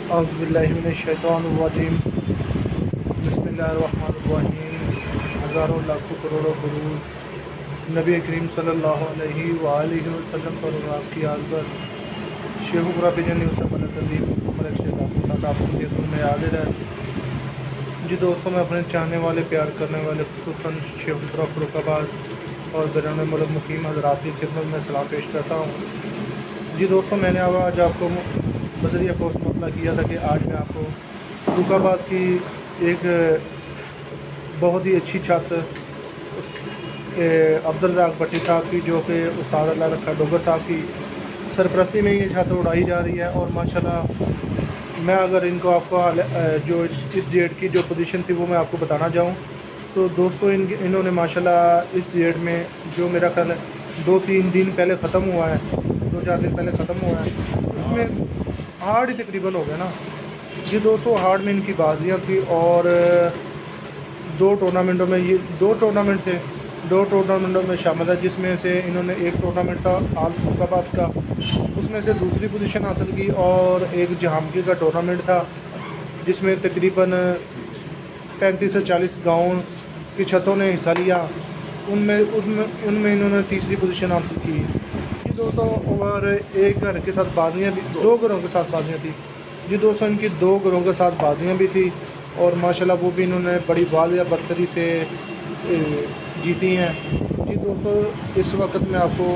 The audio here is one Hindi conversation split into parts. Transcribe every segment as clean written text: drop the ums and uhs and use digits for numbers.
औज़ुबिल्लाहिमिनश्शैतानिर्रजीम बिस्मिल्लाहिर्रहमानिर्रहीम। हज़ारों लाखों करोड़ों दुरूद नबी करीम सल्लल्लाहु अलैहि वसल्लम पर और आपकी आल पर शेख बुराबिजन आपकी में हाजिर है। जी दोस्तों, मैं अपने चाहने वाले प्यार करने वाले खुसूसन शेख फरुखाबाद और बैरून मुल्क मुकीम हज़रात की खिदमत में सलाम पेश करता हूँ। जी दोस्तों, मैंने आज आपको बज़रिया पोस्ट मुतला किया था कि आज मैं आपको फरुखाबाद की एक बहुत ही अच्छी छत अब्दुल-रज़ाक भट्टी साहब की, जो कि उस्ताद अल्लाह रखा डोगर साहब की सरपरस्ती में ये छत उड़ाई जा रही है। और माशाल्लाह मैं अगर इनको आपको जो इस डेट की जो पोजीशन थी वो मैं आपको बताना चाहूँ तो दोस्तों इन्होंने माशाल्लाह इस डेट में जो मेरा ख्याल है 2-3 दिन पहले ख़त्म हुआ है, 2-4 दिन पहले ख़त्म हुआ है, उसमें हार्ड ही तकरीबन हो गया ना। ये दोस्तों हार्ड में इनकी बाजियाँ थी और 2 टूर्नामेंटों में ये 2 टूर्नामेंट थे, 2 टूर्नामेंटों में शामिल है, जिसमें से इन्होंने एक टूर्नामेंट था आल फरुखाबाद का, उसमें से दूसरी पोजीशन हासिल की। और एक जहांगीर का टूर्नामेंट था जिसमें तकरीबन 35 से 40 गाँव की छतों ने हिस्सा लिया, उनमें इन्होंने तीसरी पोजीशन हासिल की। ये दोस्तों और एक घर के साथ बाजियाँ भी, 2 घरों के साथ बाजियाँ थी। जी दोस्तों, इनकी 2 घरों के साथ बाजियाँ भी थी और माशाल्लाह वो भी इन्होंने बड़ी वाज़ेह बरतरी से जीती हैं। जी दोस्तों, इस वक्त मैं आपको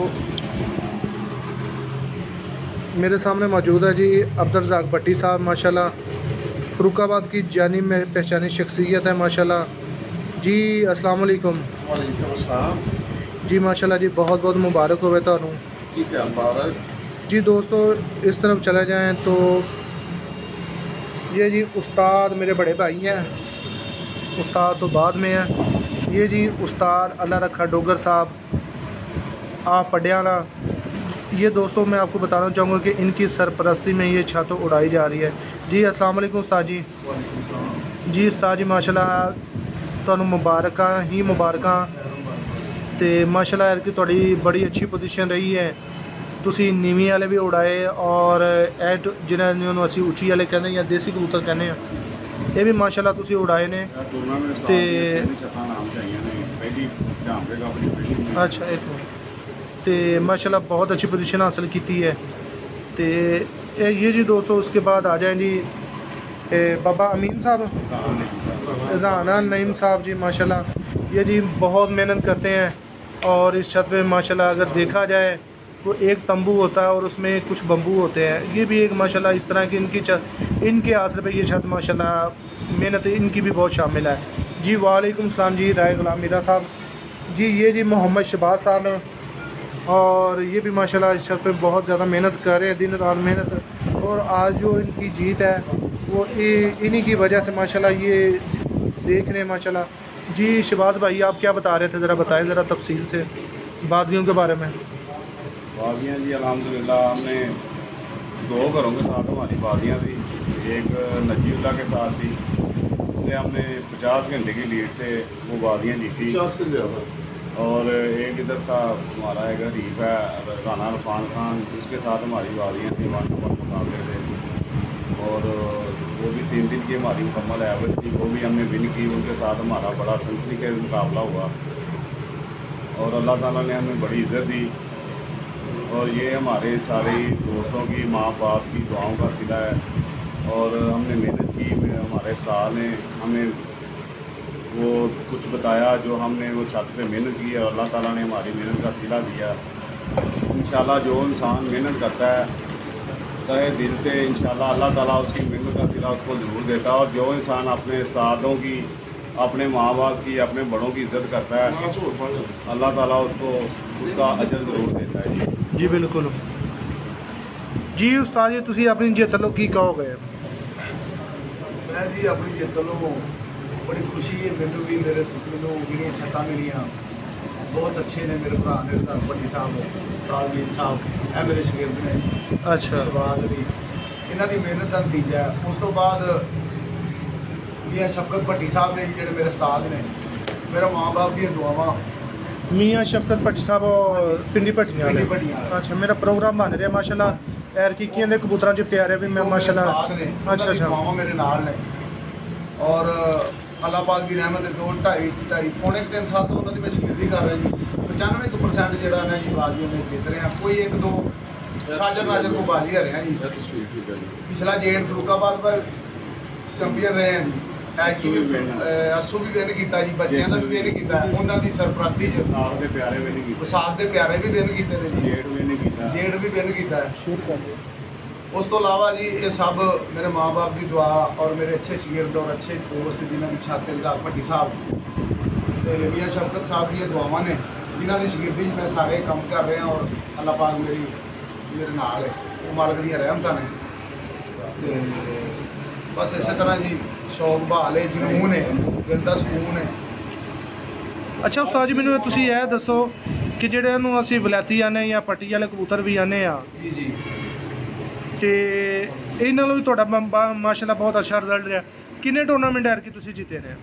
मेरे सामने मौजूद है जी अब्दुल-रज़ाक भट्टी साहब, माशाल्लाह फरुखाबाद की जानी में पहचानी शख्सियत है माशाल्लाह। जी अस्सलाम वालेकुम। वालेकुम अस्सलाम। जी माशाल्लाह जी, बहुत बहुत मुबारक होवे तुहानू। ठीक है, मुबारक। जी दोस्तों, इस तरफ चले जाएं तो ये जी उस्ताद मेरे बड़े भाई हैं, उस्ताद तो बाद में है। ये जी उस्ताद अल्लाह रखा डोगर साहब आप पढ़ियाला। ये दोस्तों मैं आपको बताना चाहूँगा कि इनकी सरपरस्ती में ये छत उड़ाई जा रही है। जी अस्सलाम वालेकुम उस्ताद जी। जी उस्ताद जी माशाल्लाह तुहानू मुबारक ही मुबारक तो माशाल्लाह कि तुहाड़ी बड़ी अच्छी पोजीशन रही है। तुसी नीवी वाले भी उड़ाए और एट जिन्होंने असी उची वाले कहने या देसी कबूतर कहने, ये भी माशाल्लाह तुसी उड़ाए ने। ते अच्छा एक मिनट, तो माशाल्लाह बहुत अच्छी पोजीशन हासिल की है। तो ये जी दोस्तों उसके बाद आ जाएं जी बाबा अमीन साहब, राना नईम साहब जी माशाल्लाह ये जी बहुत मेहनत करते हैं। और इस छत पे माशाल्लाह अगर देखा जाए तो एक तंबू होता है और उसमें कुछ बम्बू होते हैं। ये भी एक माशाल्लाह इस तरह की इनके आसरे पे ये छत माशाल्लाह मेहनत इनकी भी बहुत शामिल है। जी वालेकुम सलाम जी राय गुलाम मीरा साहब। जी ये जी मोहम्मद शहबाज साहब हैं और ये भी माशाल्लाह इस छत पे बहुत ज़्यादा मेहनत कर रहे हैं, दिन रात मेहनत। और आज जो इनकी जीत है वो इन्हीं की वजह से माशाल्लाह ये देख रहे हैं माशाल्लाह। जी शहबाज भाई आप क्या बता रहे थे, ज़रा बताएं ज़रा तफसील से बाजियों के बारे में। बाजियाँ जी अल्हम्दुलिल्लाह हमने 2 घरों के साथ हमारी बाजियाँ थी। एक नजीउल्लाह के साथ थी, उससे हमने 50 घंटे की लीड से वो बाजियाँ जीती। 50 से ज़्यादा। और एक इधर था हमारा एक हरीफ है राना इरफान खान, उसके साथ हमारी बाजियाँ थी 1 नंबर मुकाबले थे। और वो भी 3 दिन की हमारी मुकम्मल एवरेज थी, वो भी हमने विन की। उनके साथ हमारा बड़ा सेंचुरी का मुकाबला हुआ और अल्लाह ताला ने हमें बड़ी इज़्ज़त दी। और ये हमारे सारे दोस्तों की माँ बाप की दुआओं का सिला है। और हमने मेहनत की, हमारे साल ने हमें वो कुछ बताया जो हमने वो छत पे मेहनत की और अल्लाह ताला ने हमारी मेहनत का सिला दिया। इंशाल्लाह जो इंसान मेहनत करता है तहे दिल से, इंशाल्लाह अल्लाह ताला उसकी मेहनत का सिला उसको ज़रूर देता है। और जो इंसान अपने उस्तादों की, अपने माँ बाप की, अपने बड़ों की इज़्ज़त करता है अल्लाह ताला उसको उसका अजर ज़रूर देता है। जी बिल्कुल जी उस्ताद जी तुसी अपनी जित लो की कहोगे। मैं जी अपनी जित लो बड़ी खुशी है, मैनू भी मेरे जो छत्तां मिलियाँ बहुत अच्छे ने। मेरे भरा ने भट्टी साहब उस्ताद मीर साहब है मेरे शगिर्द ने। अच्छा बाद भी इन्हों की मेहनत का नतीजा है। उस तो बाद ये शफकत भट्टी साहब ने जो मेरे उस्ताद ने, मेरा माँ बाप की दुआवां मियाँ शफकत भट्टी साहब और पिंडी भट्टियां वाले। पिंडी भट्टियां वाले। अच्छा मेरा प्रोग्राम बन रहा माशाल्लाह एर की दे कबूतरां च प्यारे भी मैं माशाल्लाह। अच्छा अच्छा मामा मेरे नाल ने और अल्लाह पाक की रहमत है 2 पौने 3 साल तो उन्होंने मैं शगिर्दी कर रही 95% ਜਿਹੜਾ ਨਾ ਜੀ ਬਾਜ਼ੀ में जीत रहे हैं कोई 1-2 साजर नाजर को बाजी आ रहे हैं जी। पिछला जेड फरूकाबाद पर चैंपियन रहे हैं जी। ਐਕੀ ਵੀ ਅਸੂ ਵੀ ਵਿਨ ਕੀਤਾ ਜੀ ਬੱਚਿਆਂ ਦਾ ਵੀ ਵਿਨ ਕੀਤਾ ਉਹਨਾਂ ਦੀ ਸਰਪ੍ਰਸਤੀ ਚ ਵਿਸਾਖ ਦੇ ਪਿਆਰੇ ਵੀ ਨਹੀਂ ਕੀਤੇ ਵਿਸਾਖ ਦੇ ਪਿਆਰੇ ਵੀ ਵਿਨ ਕੀਤੇ ਨੇ ਜੀ ਜੇਠ ਵੀ ਨਹੀਂ ਕੀਤਾ ਜੇਡ ਵੀ ਵਿਨ ਕੀਤਾ ਹੈ। शेयर कर दो। ਉਸ ਤੋਂ ਇਲਾਵਾ ਜੀ ਇਹ ਸਭ ਮੇਰੇ ਮਾਂ-ਬਾਪ ਦੀ ਦੁਆ ਔਰ ਮੇਰੇ ਅੱਛੇ ਸ਼ਾਗਿਰਦ ਔਰ ਅੱਛੇ ਦੋਸਤ ਜਿਨ੍ਹਾਂ ਦੀ ਛਾਤੇ ਰਜ਼ਾਕ ਭੱਟੀ ਸਾਹਿਬ ਤੇ ਮੀਆਂ ਸ਼ਫਕਤ ਸਾਹਿਬ ਦੀਆਂ ਦੁਆਵਾਂ ਨੇ ਜਿਨ੍ਹਾਂ ਦੀ ਸ਼ਾਗਿਰਦੀ 'ਚ ਮੈਂ ਸਾਰੇ ਕੰਮ ਕਰ ਰਿਹਾ ਔਰ ਅੱਲਾਹ ਪਾਕ ਮੇਰੇ ਨਾਲ ਹੈ ਉਹ ਮਾਲਕ ਦੀਆਂ ਰਹਿਮਤਾਂ ਨੇ ਤੇ ਬਸ ਇਸੇ ਤਰ੍ਹਾਂ ਜੀ ਸ਼ੌਕ ਬਹਾਲ ਹੈ ਜਨੂਨ ਹੈ ਦਿਲ ਦਾ ਸਕੂਨ ਹੈ। ਅੱਛਾ ਉਸਤਾਦ ਜੀ ਮੈਨੂੰ ਤੁਸੀਂ ਇਹ ਦੱਸੋ ਕਿ ਜਿਹੜੇ ਇਹਨੂੰ ਅਸੀਂ ਵਲੈਤੀ ਆਨੇ ਜਾਂ ਪੱਟੀ ਵਾਲੇ ਕਬੂਤਰ ਵੀ ਆਨੇ ਆ ਜੀ ਜੀ ਤੇ ਇਹਨਾਂ ਨਾਲੋਂ ਵੀ ਤੁਹਾਡਾ ਮਾਸ਼ਾਅੱਲਾ ਬਹੁਤ ਅੱਛਾ ਰਿਜ਼ਲਟ ਰਿਹਾ। ਕਿੰਨੇ ਟੂਰਨਾਮੈਂਟ ਐਰ ਕੀ ਤੁਸੀਂ ਜਿੱਤੇ ਨੇ?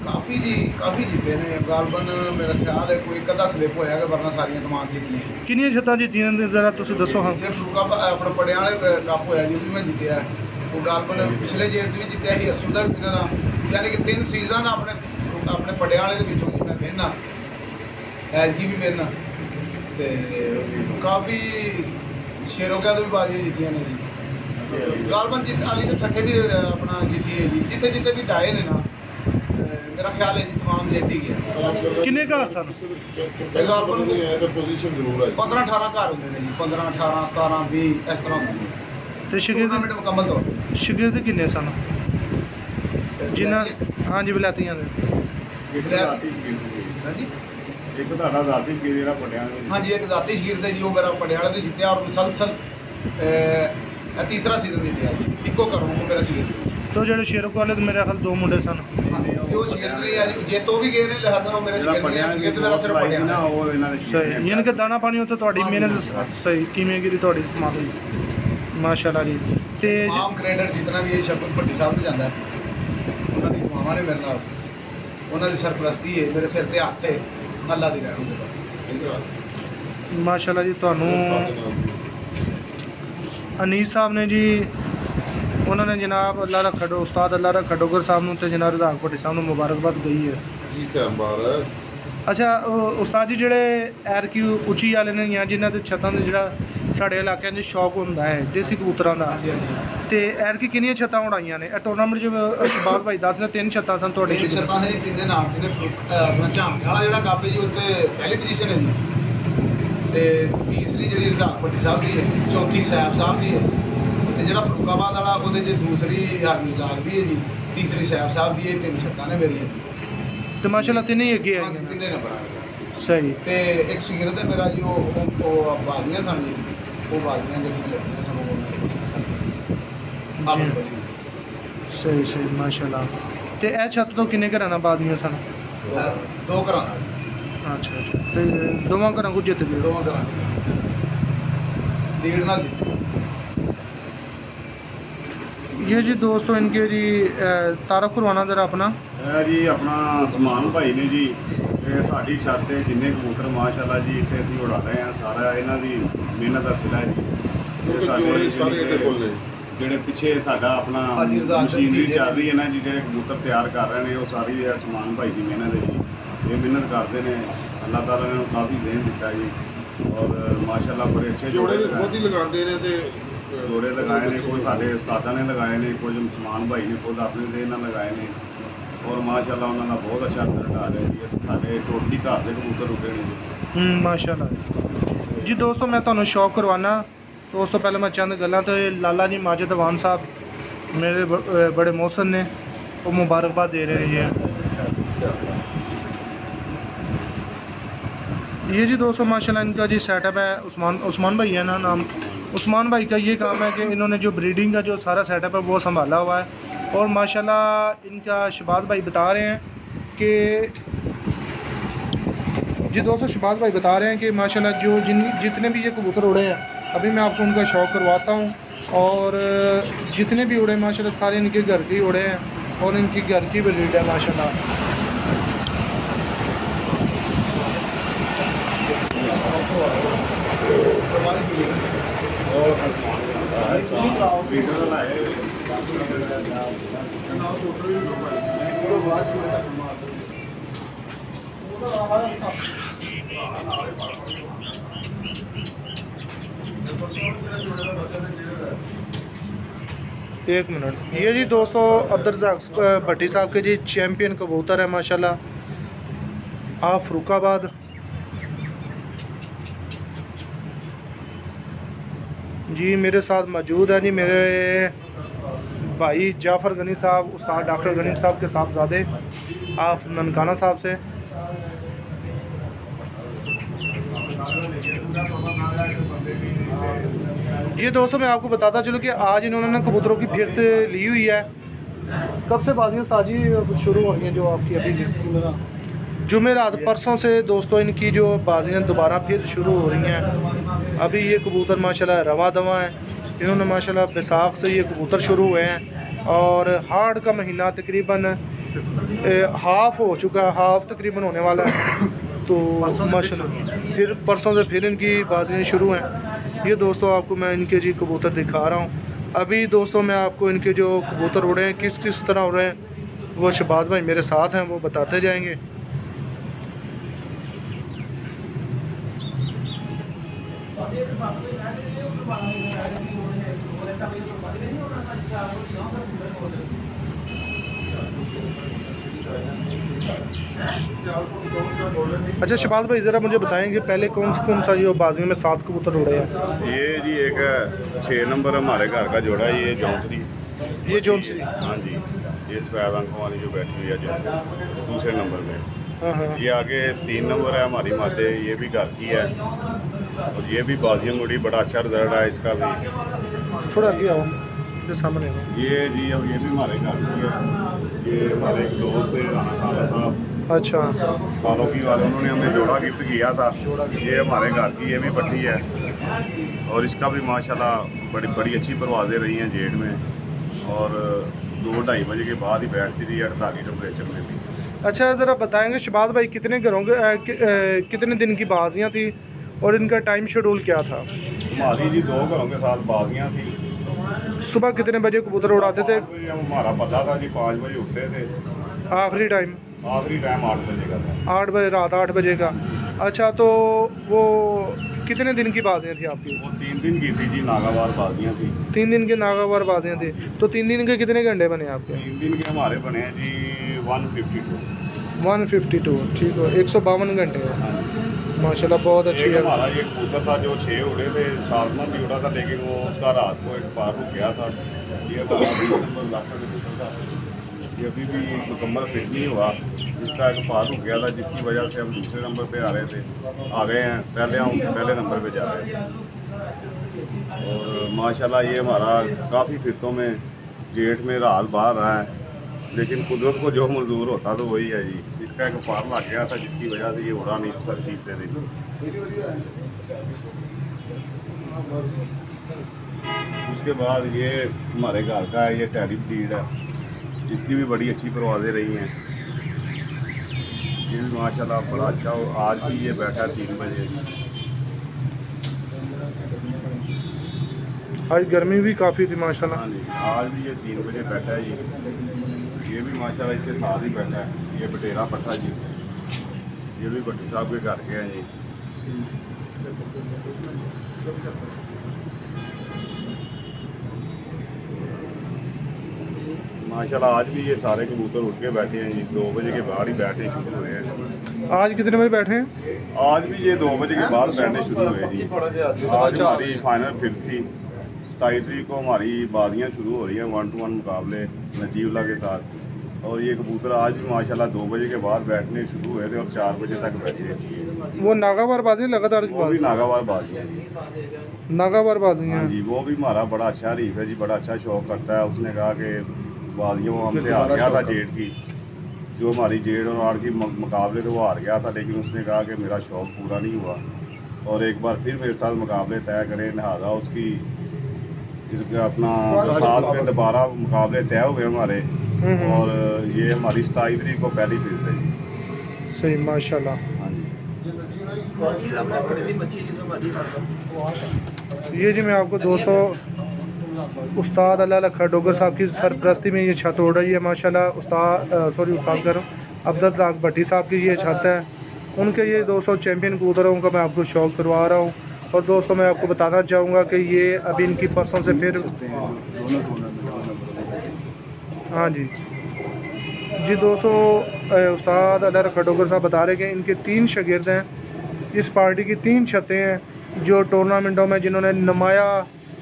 ਕਾਫੀ ਜਿੱਤੇ ਨੇ ਗਾਲਬਨ ਮੇਰਾ ਖਿਆਲ ਹੈ ਕੋਈ ਇੱਕ ਅੱਧਾ ਸਲਿਪ ਹੋਇਆ ਕਿ ਵਰਨਾ ਸਾਰੀਆਂ ਤਮਾਮ ਜਿੱਤੀਆਂ। ਕਿੰਨੀਆਂ ਛੱਤਾਂ ਜਿੱਤੀਆਂ ਨੇ ਜ਼ਰਾ ਤੁਸੀਂ ਦੱਸੋ ਹਾਂ। ਜੇ ਫਰੂਕਾ ਆਪਣਾ ਪੜਿਆਂ ਵਾਲੇ ਕੱਪ ਹੋਇਆ ਜੀ ਉਹ ਵੀ ਮੈਂ ਜਿੱਤਿਆ ਉਹ ਗਾਲਬਨ ਪਿਛਲੇ ਜੇੜ 'ਚ ਵੀ ਜਿੱਤਿਆ ਸੀ ਅਸੂ ਦਾ ਵੀ ਜਿੱਤਣਾ ਯਾਨੀ ਕਿ 3 ਸੀਜ਼ਨ ਆਪਣੇ ਪੜਿਆਂ ਵਾਲੇ ਦੇ ਵਿੱਚੋਂ ਜੀ ਮੈਂ ਵਿਨ ਐਤਕੀ ਵੀ ਵਿਨ ਤੇ ਕਾਫੀ ਸ਼ੇਰੋਕਿਆਂ ਤੋਂ ਵੀ ਬਾਜ਼ੀਆਂ ਜਿੱਤੀਆਂ ਨੇ ਜੀ। ਗਾਲਬਨ ਜਿੱਤ ਵਾਲੀ ਤੇ ਠੱਠੇ ਵੀ ਆਪਣਾ ਜਿੱਤੀ ਹੈ ਜੀ ਜਿੱਤੇ ਵੀ ਢਾਏ ਨੇ ਨਾ ਮੇਰਾ ਖਿਆਲ ਹੈ ਜੀ ਤਮਾਮ ਜਿੱਤ ਹੀ ਗਿਆ। ਕਿੰਨੇ ਘਰ ਸਨ? ਗਾਲਬਨ ਦੀ ਹੈ ਤਾਂ ਪੋਜੀਸ਼ਨ ਜ਼ਰੂਰ ਹੈ 15-18 ਘਰ ਹੁੰਦੇ ਨੇ ਜੀ 15-18-17-20 ਇਸ ਤਰ੍ਹਾਂ ਹੁੰਦੇ ਨੇ ਤੇ ਟੂਰਨਾਮੈਂਟ ਮੁਕੰਮਲ ਤੌਰ ਤੇ ਸ਼ਾਗਿਰਦ ਕਿੰਨੇ ਸਨ ਜਿਨ੍ਹਾਂ ਹਾਂਜੀ ਵਲੈਤੀਆਂ ਦੇ? ਇੱਕ ਜ਼ਾਤੀ ਸ਼ਗਿਰਦ ਹਾਂਜੀ ਇੱਕ ਤੁਹਾਡਾ ਜ਼ਾਤੀ ਸ਼ਗਿਰਦ ਜਿਹੜਾ ਪਟਿਆਂ ਦੇ ਹਾਂਜੀ ਇੱਕ ਜ਼ਾਤੀ ਸ਼ਗਿਰਦ ਹੈ ਜੀ ਉਹ ਮੇਰਾ ਪਟਿਆਲੇ ਤੇ ਜਿੱਤਿਆ ਔਰ ਮੁਸਲਸਲ ਇਹ ਤੀਸਰਾ ਸੀਜ਼ਨ ਜਿੱਤਿਆ ਜੀ ਇੱਕੋ ਘਰੋਂ ਉਹ ਮੇਰਾ ਸ਼ਗਿਰਦ ਤੇ ਜਿਹੜੇ ਸ਼ੇਰੋਂ ਵਾਲੇ ਤੇ ਮੇਰੇ ਖਿਆਲ 2 ਮੁੰਡੇ ਸਨ। ਹਾਂਜੀ ਉਹ ਸ਼ਗਿਰਦ ਨਹੀਂ ਆ ਜੀ ਜੇਤੋਂ ਵੀ ਗਏ ਨੇ ਲਿਹਾਜ਼ਾ ਉਹ ਮੇਰੇ ਸ਼ਗਿਰਦ ਨਹੀਂ ਆ ਸ਼ਗਿਰਦ ਮੇਰਾ ਸਿਰਫ ਪਟਿਆ ਨਾ ਉਹ ਇਹਨਾਂ ਦੇ ਸਹੀ ਯਾਨੀ ਕਿ ਦਾਣਾ ਪਾਣੀ ਉੱਤੇ ਤੁਹਾਡੀ ਮਿਹਨਤ ਸਹੀ ਕਿਵੇਂਗੀ ਤੁਹਾਡੀ ਇਸਤੇਮਾਲ ਹੋਈ ਮਾਸ਼ਾਅੱਲਾ ਜੀ। ਤੇ ਤਮਾਮ ਕ੍ਰੈਡਿਟ ਜਿਤਨਾ ਵੀ ਇਹ ਸ਼ਫਕਤ ਭੱਟੀ ਸਾਹਿਬ ਨੂੰ ਜਾਂਦਾ ਉਹਨਾਂ ਦੀ ਦੁਆਵਾਂ ਨੇ ਮੇਰੇ ਨਾਲ ਉਹਨਾਂ ਦੀ ਸਰਪ੍ਰਸਤੀ ਹੈ ਮੇਰੇ ਸਿਰ ਤੇ ਹੱਥ ਹੈ ਅੱਲਾ ਦੀ ਰਹਿਮਤ ਮਾਸ਼ਾਅੱਲਾ ਜੀ ਤੁਹਾਨੂੰ ਅਨੀਸ ਸਾਹਿਬ ਨੇ ਜੀ ਉਹਨਾਂ ਨੇ ਜਨਾਬ ਅੱਲਾ ਰੱਖਾ ਡੋ ਉਸਤਾਦ ਅੱਲਾ ਰੱਖਾ ਡੋਗਰ ਸਾਹਿਬ ਨੂੰ ਤੇ ਜਨਾਬ ਰਜ਼ਾਕ ਭੱਟੀ ਸਾਹਿਬ ਨੂੰ ਮੁਬਾਰਕਬਾਦ ਗਈ ਹੈ ਜੀ ਮੁਬਾਰਕ। ਅੱਛਾ ਉਸਤਾਦ ਜੀ ਜਿਹੜੇ ਐਰ ਕਿਊ ਉੱਚੀ ਵਾਲੇ ਨੇ ਜਾਂ ਜਿਨ੍ਹਾਂ ਦੇ ਛੱਤਾਂ ਦੇ ਜਿਹੜਾ ਸਾਡੇ ਇਲਾਕਿਆਂ 'ਚ ਸ਼ੌਕ ਹੁੰਦਾ ਹੈ ਦੇਸੀ ਕਬੂਤਰਾਂ ਦਾ ਤੇ ਐਰ ਕੀ ਕਿੰਨੀਆਂ ਛੱਤਾਂ ਉਡਾਈਆਂ ਨੇ ਇਹ ਟੂਰਨਾਮੈਂਟ 'ਚ ਸ਼ਬਾਜ਼ ਭਾਈ ਦੱਸ ਨੇ 3 ਛੱਤਾਂ ਸਨ ਤੁਹਾਡੇ ਤਿੰਨ ਛੱਤਾਂ ਹੈ ਜੀ ਤਿੰਨੇ ਨਾਮ ਜਿਹਨੇ ਆਪਣਾ ਝਾਂਗੇ ਵਾਲਾ ਜਿਹੜਾ ਕੱਪ ਹੈ ਜੀ ਉੱਤੇ ਪਹਿਲੀ ਪੋਜੀਸ਼ਨ ਹੈ ਜੀ ਤੇ ਤੀਸਰੀ ਜਿਹੜੀ ਰਜ਼ਾਕ ਭੱਟੀ ਸਾਹਿਬ ਦੀ ਹੈ ਚੌਥੀ ਸੈਫ ਸਾਹਿਬ ਦੀ ਹੈ ਤੇ ਜਿਹੜਾ ਫਰੂਕਾਬਾਦ ਵਾਲਾ ਉਹਦੇ 'ਚ ਦੂਸਰੀ ਹਾਫਿਜ਼ ਰਜ਼ਾਕ ਦੀ ਹੈ ਜੀ ਤੀਸਰੀ ਸੈਫ ਸਾਹਿਬ ਦੀ ਹੈ 3 ਛੱਤਾਂ ਨੇ ਮੇਰੀਆਂ ਤੇ ਮਾਸ਼ਾਅੱਲਾ ਤਿੰਨੇ ਹੀ ਅੱਗੇ ਆਈਆਂ ਤਿੰਨੇ ਨੰਬਰ ਆ ਸਹੀ ਤੇ ਇੱਕ ਸ਼ਗਿਰਦ ਹੈ ਮੇਰਾ ਜੀ ਉਹ ਬਾਜ਼ੀਆਂ ਸਨ ਜੀ ਉਹ ਬਾਜ਼ੀਆਂ ਜਿਹੜੀਆਂ ਲੱਗੀਆਂ ਸਨ ਉਹ ਸਹੀ ਸਹੀ ਮਾਸ਼ਾਅੱਲਾ। ਤੇ ਇਹ ਛੱਤ ਤੋਂ ਕਿੰਨੇ ਘਰਾਂ ਨਾਲ ਬਾਜ਼ੀਆਂ ਸਨ? 2 ਘਰਾਂ अच्छा अच्छा तो दोवां घरां को जित गए? दोवां घरां लीड नाल जिते। ये जी दोस्तों इनके जी तारक करवाना जरा अपना ਇਹ ਜੀ ਆਪਣਾ ਸਮਾਨ ਭਾਈ ਨੇ ਜੀ ਇਹ ਸਾਡੀ ਛੱਤ ਤੇ ਜਿੰਨੇ ਕਬੂਤਰ ਮਾਸ਼ਾਅੱਲਾ ਜੀ ਇੱਥੇ ਅਸੀਂ ਉਡਾ ਰਹੇ ਹਾਂ ਸਾਰਾ ਇਹਨਾਂ ਦੀ ਮਿਹਨਤ ਦਾ ਸਿਲਾ ਹੈ ਜੀ ਇਹ ਸਾਡੇ ਸਾਰੇ ਇਹਦੇ ਕੋਲ ਨੇ ਜਿਹੜੇ ਪਿੱਛੇ ਸਾਡਾ ਆਪਣਾ ਮਸ਼ੀਨਰੀ ਚੱਲ ਰਹੀ ਹੈ ਨਾ ਜੀ ਜਿਹੜੇ ਕਬੂਤਰ ਤਿਆਰ ਕਰ ਰਹੇ ਨੇ ਉਹ ਸਾਰੀ ਇਹ ਸਮਾਨ ਭਾਈ ਦੀ ਮਿਹਨਤ ਹੈ ਜੀ ਇਹ ਮਿਹਨਤ ਕਰਦੇ ਨੇ ਅੱਲਾਹ ਤਾਲਾ ਨੇ ਕਾਫੀ ਦੇਣ ਦਿੱਤਾ ਜੀ ਔਰ ਮਾਸ਼ਾਅੱਲਾ ਬੜੇ ਅੱਛੇ ਜੋੜੇ ਖੁਦ ਹੀ ਲਗਾਉਂਦੇ ਨੇ ਤੇ ਜੋੜੇ ਲਗਾਏ ਨੇ ਕੋਈ ਸਾਡੇ ਉਸਤਾਦਾਂ ਨੇ ਲਗਾਏ ਨੇ ਕੁਝ ਸਮਾਨ ਭਾਈ ਨੇ ਖੁਦ ਆਪਣੇ ਦੇਹ ਨਾਲ ਲਗਾਏ ਨੇ ਔਰ ਮਾਸ਼ਾਅੱਲਾ ਉਹਨਾਂ ਦਾ ਬਹੁਤ ਅੱਛਾ ਰਿਜ਼ਲਟ ਆ ਰਿਹਾ ਜੀ ਸਾਡੇ ਟੋਟਲੀ ਘਰ ਦੇ ਕਬੂਤਰ ਉੱਡੇ ਨੇ ਜੀ ਮਾਸ਼ਾਅੱਲਾ ਜੀ। ਦੋਸਤੋ ਮੈਂ ਤੁਹਾਨੂੰ ਸ਼ੌਕ ਕਰਵਾਉਣਾ ਉਸ ਤੋਂ ਪਹਿਲਾਂ ਮੈਂ ਚੰਦ ਗੱਲਾਂ ਤੇ ਲਾਲਾ ਜੀ ਮਾजिद अवान साहब मेरे बड़े मौसन ने वो मुबारकबाद दे रहे हैं ये जी दोस्तों माशाल्लाह इनका जी सेटअप है उस्मान भाई है ना नाम उस्मान भाई का ये काम है कि इन्होंने जो ब्रीडिंग का जो सारा सेटअप है वो संभाला हुआ है और माशाल्लाह इनका शबाज भाई बता रहे हैं कि जी दोस्तों शबाज भाई बता रहे हैं कि माशाल्लाह जो जितने भी ये कबूतर उड़े हैं अभी मैं आपको उनका शौक़ करवाता हूँ और जितने भी उड़े माशाल्लाह सारे इनके घर के उड़े हैं और इनकी घर की ब्रीड है माशाल्लाह। एक मिनट, ये जी दोस्तों अब्दुर्रज़ाक भट्टी साहब के जी चैम्पियन कबूतर है माशाल्लाह, आप फरुखाबाद। जी मेरे साथ मौजूद है जी मेरे भाई जाफ़र गनी साहब, उस्ताद डॉक्टर गनी साहब के साहबजादे, आप ननकाना साहब से। ये दोस्तों मैं आपको बताता चलूँ कि आज इन्होंने ना कबूतरों की भिरत ली हुई है। कब से बाजियाँ साजी शुरू हो रही हैं जो आपकी अभी? जुमेरात परसों से दोस्तों इनकी जो बाजियाँ दोबारा फिर शुरू हो रही हैं। अभी ये कबूतर माशाल्लाह रवा दवा हैं, इन्होंने माशाल्लाह बैसाख से ये कबूतर शुरू हुए हैं और हार्ड का महीना तकरीबन हाफ हो चुका है, हाफ तकरीबन होने वाला है। तो माशाल्लाह फिर परसों से फिर इनकी बाजियाँ शुरू हैं। ये दोस्तों आपको मैं इनके जी कबूतर दिखा रहा हूँ। अभी दोस्तों मैं आपको इनके जो कबूतर उड़े हैं किस किस तरह उड़ रहे हैं वो शहबाज भाई मेरे साथ हैं, वो बताते जाएंगे। अच्छा शहबाज भाई ज़रा मुझे बताएंगे पहले कौन सा ये बाजियों में 7 कबूतर उड़े हैं? ये जी एक 6 नंबर हमारे घर का जोड़ा है, ये जौंसरी। ये जौंसरी? हाँ जी, ये सफ़ेद आंखों वाली जो बैठी हुई है जौंसरी दूसरे नंबर पे। हाँ। ये आगे 3 नंबर है हमारी माते, ये भी घर की है और ये भी बाजियों मुड़ी, बड़ा अच्छा रिजल्ट है इसका भी। थोड़ा आगे आओ जो सामने हो। ये जी अब ये भी हमारे घर की है, ये हमारे एक दोस्त है राना खाला साहब, अच्छा फालोकी वाले, उन्होंने हमें जोड़ा गिफ्ट किया था। ये हमारे घर की ये भी पट्टी है और इसका भी माशाल्लाह बड़ी अच्छी परवाज़ें रही हैं जेठ में और 2-2:30 बजे के बाद ही बैठती थी 48 टेम्परेचर में भी। अच्छा ज़रा बताएंगे शहबाज भाई कितने घरों के कितने दिन की बाजियाँ थी और इनका टाइम शेड्यूल क्या था? हमारी जी 2 घरों के साथ बाजियाँ थी। सुबह कितने बजे कबूतर उड़ाते थे? हमारा पता था जी 5 बजे उठते थे। आखिरी टाइम 8 बजे का था। 8 बजे, रात 8 बजे का। अच्छा तो वो कितने दिन की बाजियाँ थी आपकी? वो 3 दिन की थी जी, नागावार बाजियाँ थी। 3 दिन के नागावार बाजियाँ थी। तो 3 दिन के कितने घंटे बने आपके? 3 दिन के हमारे बने हैं जी 152। ठीक है, 152 घंटे है। हाँ जी। माशाल्लाह बहुत अच्छी है। हमारा ये कबूतर था जो 6 उड़े थे, सालमन भी उड़ा था, लेकिन वो उसका रात को एक पार रुक गया था। ये हमारा 20 नंबर लाखों का कबूतर था, ये अभी भी मुकम्मल फिट नहीं हुआ, इसका एक पार रुक गया था जिसकी वजह से हम दूसरे नंबर पे आ गए हैं। पहले नंबर पे जा रहे हैं और माशाल्लाह ये हमारा काफ़ी फिरतों में जेठ में राल बाहर रहा है, लेकिन कुदरत को जो मंजूर होता तो वही है जी। इसका एक पार लग गया था जिसकी वजह से ये उड़ा नहीं सर तीसरे दिन। उसके बाद ये हमारे घर का है, ये टैडी ब्रीड है, इसकी भी बड़ी अच्छी परवाज़ें रही हैं। ये भी माशाल्लाह बड़ा अच्छा हो। आज भी ये बैठा 3 बजे। आज गर्मी भी काफ़ी थी माशाल्लाह। हाँ जी, आज भी ये 3 बजे बैठा है जी। ये भी माशाल्लाह इसके साथ ही बैठा है। ये बटेरा पट्टा जी, ये भी भट्टी साहब के घर के हैं जी। माशाल्लाह आज भी ये सारे कबूतर उठ के बैठे हैं जी। 2 बजे के बाद ही बैठने शुरू हुए हैं। आज कितने बजे बैठे हैं? आज भी ये 2 बजे के बाद बैठने शुरू हुए जी। आज हमारी फाइनल फिर थी, 27 तारीख को हमारी बाजियाँ शुरू हो रही हैं 1-to-1 मुकाबले नजीउल्लाह के साथ। और ये कबूतर आज भी माशाल्लाह 2 बजे के बाद बैठने शुरू हुए थे और 4 बजे तक बैठे थे। वो नागावार बाजी लगातार की वो भी बात? नागावार बाजियाँ जी। नागावार बाजी हाँ हैं जी, वो भी हमारा बड़ा अच्छा रीफ है जी, बड़ा अच्छा शौक करता है। उसने कहा कि बाजियों हमसे हार गया था जेठ की, जो हमारी जेठ और आड़ की मुकाबले थे वो हार गया था, लेकिन उसने कहा कि मेरा शौक पूरा नहीं हुआ और एक बार फिर मेरे साथ मुकाबले तय करें, लिहाजा उसकी अपना साथ में दोबारा मुकाबले तय हुए हमारे। और ये हमारी 27 तारीख को पहली फिर थी। सही माशाल्लाह। हाँ जी। ये जी मैं आपको दोस्तों उस्ताद अल्लाह रखा डोगर साहब की सरपरस्ती में ये छत उड़ रही है माशाल्लाह। उस्ताद कर अब्दुल राज़ भट्टी साहब की ये छत है। उनके ये दोस्तों चैम्पियन कबूतरों का मैं आपको शौक़ करवा रहा हूँ। और दोस्तों मैं आपको बताना चाहूँगा कि ये अभी इनकी परसों से फिर हाँ जी दोस्तों उस्ताद अल्लाह रखा डोगर साहब बता रहे कि इनके 3 शागिर्द हैं। इस पार्टी की 3 छतें हैं जो टूर्नामेंटों में जिन्होंने नुमाया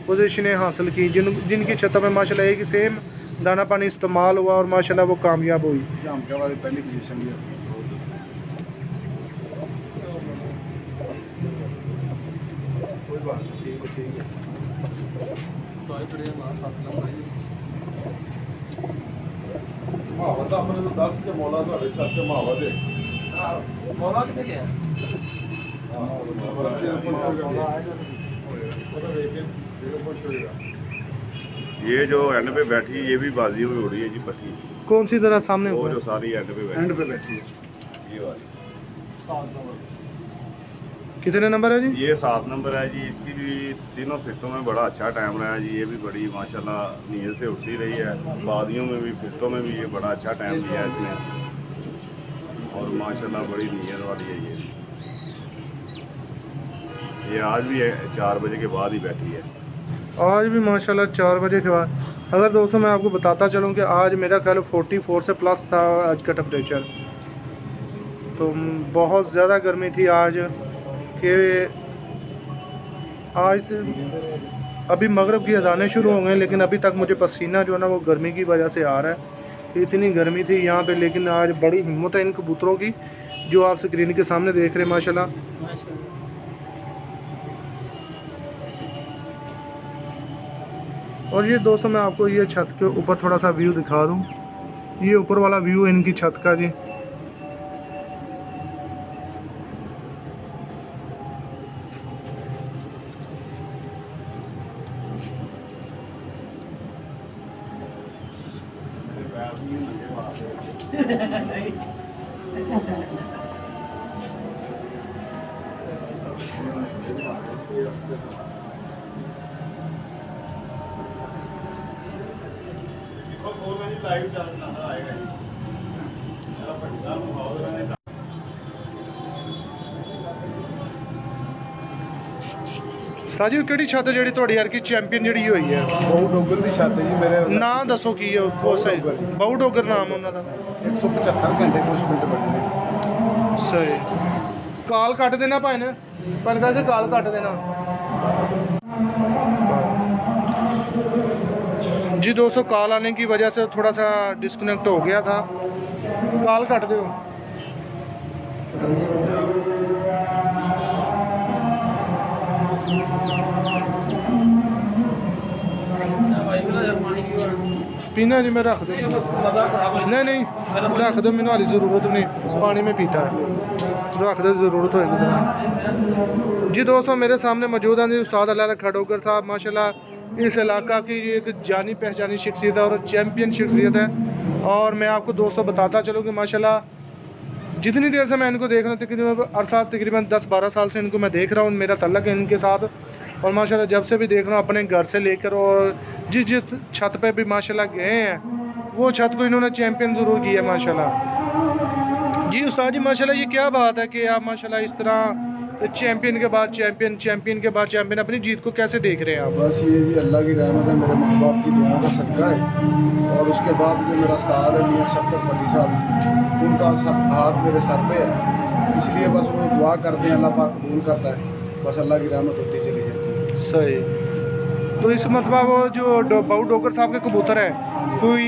पोजीशनें हासिल की, जिनकी छतों में माशाल्लाह एक ही सेम दाना पानी इस्तेमाल हुआ और माशाल्लाह वो कामयाब हुई। पहली पोजीशन कोई बात नहीं, ठीक है। मावा तो अपने तो 10 के मौला तो हरे छत मावा दे मौला किथे गया ये जो एंड पे बैठी ये भी बाजी हुई उड़ी है जी पट्टी। कौन सी तरह सामने वो जो सारी एंड पे बैठी है ये वाली। कितने नंबर है जी? ये 7 नंबर है जी। इसकी भी तीनों फिरतों में बड़ा अच्छा टाइम रहा है जी। ये भी बड़ी माशाल्लाह नीयत से उठती रही है। बादियों में भी फिरतों में भी ये बड़ा अच्छा टाइम दिया है इसने और माशाल्लाह बड़ी नीयत वाली है ये आज भी 4 बजे के बाद ही बैठी है। आज भी माशाल्लाह 4 बजे के बाद। अगर दोस्तों मैं आपको बताता चलूँ कि आज मेरा ख्याल 44 से प्लस था आज का टेम्परेचर। तो बहुत ज़्यादा गर्मी थी आज कि आज अभी मगरिब की अज़ानें शुरू हो गई लेकिन अभी तक मुझे पसीना जो है ना वो गर्मी की वजह से आ रहा है। इतनी गर्मी थी यहाँ पे, लेकिन आज बड़ी हिम्मत है इन कबूतरों की जो आप स्क्रीन के सामने देख रहे हैं माशाल्लाह। और ये दोस्तों मैं आपको ये छत के ऊपर थोड़ा सा व्यू दिखा दूँ। ये ऊपर वाला व्यू है इनकी छत का जी। ਸਾਜੀ ਕਿਹੜੀ ਛੱਤ ਹੈ ਜਿਹੜੀ ਤੁਹਾਡੀ ਯਾਰ ਕੀ ਚੈਂਪੀਅਨ ਜਿਹੜੀ ਹੋਈ ਹੈ? ਬਹੁ ਡੋਗਰ ਦੀ ਛੱਤ ਹੈ ਜੀ ਮੇਰੇ ਨਾਂ ਦੱਸੋ ਕੀ ਹੈ ਉਹ ਸਹੀ? ਬਹੁ ਡੋਗਰ ਨਾਮ ਉਹਨਾਂ ਦਾ। 175 ਘੰਟੇ ਕੁਛ ਮਿੰਟ ਬਣੇ ਸਹੀ। ਕਾਲ ਕੱਟ ਦੇਣਾ ਭਾਈ ਨੇ, ਪਰ ਕਹਿੰਦੇ ਕਾਲ ਕੱਟ देना जी। दोस्तों कॉल आने की वजह से थोड़ा सा डिस्कनेक्ट हो गया था। कॉल काट दो। पीना जी मैं रख दो। नहीं रख दो, मैंने हाली ज़रूरत नहीं, पानी में पीता है, रख दो ज़रूरत होगी जी। दोस्तों मेरे सामने मौजूद हैं जी उस्ताद अल्लाह रखा डोगर साहब। माशाल्लाह इस इलाका की एक जानी पहचानी शख्सियत है और चैम्पियन शख्सियत है। और मैं आपको दोस्तों बताता चलूँ कि माशाल्लाह जितनी देर से मैं इनको देख रहा हूँ तकरीबन 10-12 साल से इनको मैं देख रहा हूँ, मेरा तल्लक है इनके साथ। और माशाल्लाह जब से भी देख रहा हूँ अपने घर से लेकर और जिस छत पे भी माशाल्लाह गए हैं वो छत को इन्होंने चैम्पियन ज़रूर किया माशाल्लाह जी। उस्ताद जी माशाल्लाह ये क्या बात है कि आप माशाल्लाह इस तरह चैम्पियन के बाद चैम्पियन के बाद चैम्पियन अपनी जीत को कैसे देख रहे हैं आप? बस ये जी अल्लाह की रहमत है, मेरे माँ बाप की दुआओं का सदका है। और उसके बाद जो मेरा उस्ताद है मियां शफकत भट्टी साहब, उनका हाथ मेरे सर पे है, इसलिए बस वो दुआ करते हैं, अल्लाह पाक कबूल करता है। बस अल्लाह की रहमत होती चली जाती है। सही। तो इस मरतबा वो जो बहु डोगर साहब के कबूतर है कोई